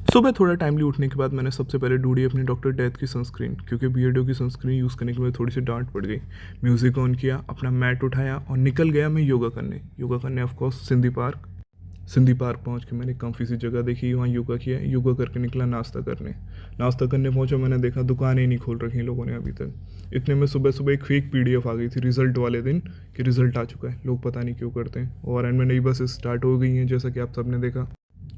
सुबह थोड़ा टाइमली उठने के बाद मैंने सबसे पहले ढूंढी अपनी डॉक्टर डेथ की सनस्क्रीन, क्योंकि बियर्डो की सनस्क्रीन यूज़ करने के बाद थोड़ी सी डांट पड़ गई। म्यूज़िक ऑन किया, अपना मैट उठाया और निकल गया मैं योगा करने ऑफकोर्स सिंधी पार्क पहुंच के मैंने काफ़ी सी जगह देखी, वहाँ योगा किया, योगा करके निकला नाश्ता करने पहुंचा। मैंने देखा दुकानें नहीं खोल रखी इन लोगों ने अभी तक। इतने में सुबह सुबह एक फेक PDF आ गई थी रिजल्ट वाले दिन कि रिजल्ट आ चुका है। लोग पता नहीं क्यों करते हैं। और एंड में नई बसेस स्टार्ट हो गई हैं जैसा कि आप सबने देखा।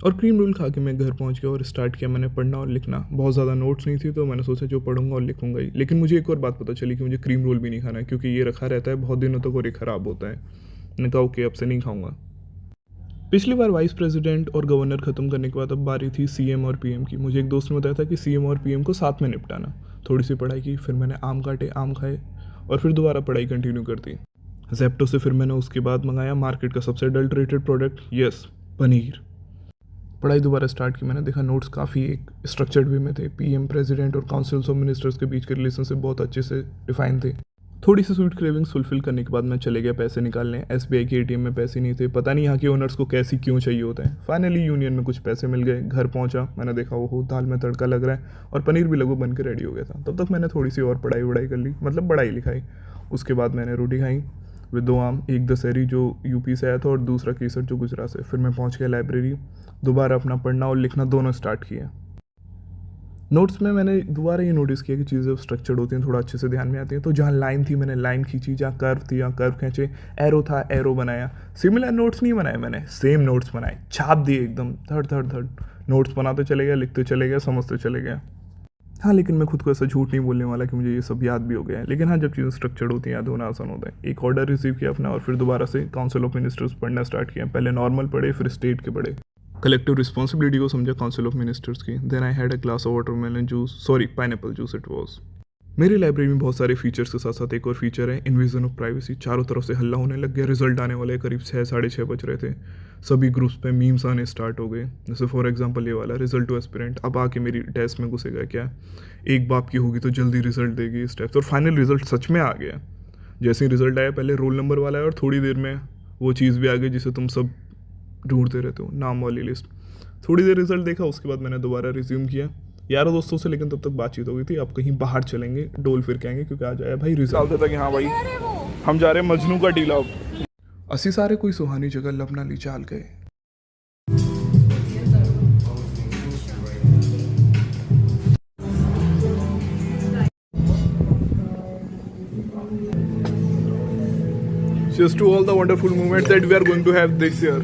और क्रीम रोल खा के मैं घर पहुंच गया और स्टार्ट किया मैंने पढ़ना और लिखना। बहुत ज़्यादा नोट्स नहीं थी तो मैंने सोचा जो पढ़ूंगा और लिखूंगा ही। लेकिन मुझे एक और बात पता चली कि मुझे क्रीम रोल भी नहीं खाना है, क्योंकि ये रखा रहता है बहुत दिनों तक और ये ख़राब होता है। मैंने कहा ओके, अब से नहीं खाऊंगा। पिछली बार वाइस प्रेसिडेंट और गवर्नर ख़त्म करने के बाद अब बारी थी CM और PM की। मुझे एक दोस्त ने बताया था कि CM और PM को साथ में निपटाना। थोड़ी सी पढ़ाई की, फिर मैंने आम काटे, आम खाए और फिर दोबारा पढ़ाई कंटिन्यू कर दी। जेप्टो से फिर मैंने उसके बाद मंगाया मार्केट का सबसे अडल्ट्रेटेड प्रोडक्ट, यस, पनीर। पढ़ाई दोबारा स्टार्ट की। मैंने देखा नोट्स काफ़ी एक स्ट्रक्चर्ड वे में थे। PM, प्रेसिडेंट और काउंसिल्स ऑफ मिनिस्टर्स के बीच के रिलेशनशिप बहुत अच्छे से डिफाइन थे। थोड़ी सी स्वीट क्रेविंग्स फुलफिल करने के बाद मैं चले गया पैसे निकालने। SBI के ATM में पैसे नहीं थे। पता नहीं यहाँ के ओनर्स को कैसी क्यों चाहिए होते हैं। फाइनली यूनियन में कुछ पैसे मिल गए। घर पहुँचा, मैंने देखा वो दाल में तड़का लग रहा है और पनीर भी लगभग बन के रेडी हो गया था। तब तक मैंने थोड़ी सी और पढ़ाई कर ली, मतलब पढ़ाई लिखाई। उसके बाद मैंने रोटी खाई विद 2 आम, एक दशहरी जो UP से आया था और दूसरा केसर जो गुजरात से। फिर मैं पहुंच गया लाइब्रेरी, दोबारा अपना पढ़ना और लिखना दोनों स्टार्ट किया। नोट्स में मैंने दोबारा ये नोटिस किया कि चीज़ें स्ट्रक्चर्ड होती हैं, थोड़ा अच्छे से ध्यान में आती हैं। तो जहाँ लाइन थी मैंने लाइन खींची, जहाँ कर्व थी जहाँ कर्व खींचे, एरो था एरो बनाया। सिमिलर नोट्स नहीं बनाए मैंने, सेम नोट्स बनाए, छाप दिए एकदम धड़ धड़ धड़। नोट्स बनाते चले गया, लिखते चले गया, समझते चले गया। हाँ, लेकिन मैं खुद को ऐसा झूठ नहीं बोलने वाला कि मुझे ये सब याद भी हो गया है। लेकिन हाँ, जब चीज़ें स्ट्रक्चर्ड होती हैं याद होना आसान होता है। एक ऑर्डर रिसीव किया अपना और फिर दोबारा से काउंसिल ऑफ मिनिस्टर्स पढ़ना स्टार्ट किया। पहले नॉर्मल पढ़े, फिर स्टेट के पढ़े। कलेक्टिव रिस्पॉन्सिबिलिटी को समझा काउंसिल ऑफ मिनिस्टर्स की। Then I had a glass of watermelon juice, sorry pineapple juice it was. मेरी लाइब्रेरी में बहुत सारे फीचर्स के साथ साथ एक और फीचर है, इन्विजन ऑफ प्राइवेसी। चारों तरफ से हल्ला होने लग गया, रिजल्ट आने वाले करीब 6 साढ़े 6 बज रहे थे। सभी ग्रुप्स पे मीम्स आने स्टार्ट हो गए। जैसे फॉर एग्जांपल ये वाला, रिजल्ट टू एस्पिरेंट अब आके मेरी डेस्क में घुसेगा क्या, एक बाप की होगी तो जल्दी रिजल्ट देगी, इस टाइप से। और फाइनल रिजल्ट सच में आ गया। जैसे ही रिजल्ट आया, पहले रोल नंबर वाला है और थोड़ी देर में वो चीज़ भी आ गई जिसे तुम सब ढूंढते रहते हो, नाम वाली लिस्ट। थोड़ी देर रिजल्ट देखा, उसके बाद मैंने दोबारा रिज्यूम किया यारों दोस्तों से। लेकिन तब तक बातचीत हो गई थी, अब कहीं बाहर चलेंगे, डोल फिर के आएंगे, क्योंकि आज आया भाई रिजल्ट। था कि हाँ भाई हम जा रहे हैं मजनू का टीला। असी सारे कोई सुहानी जगह लबना ली चाल गए। Just to all the wonderful moments that we are going to have this year.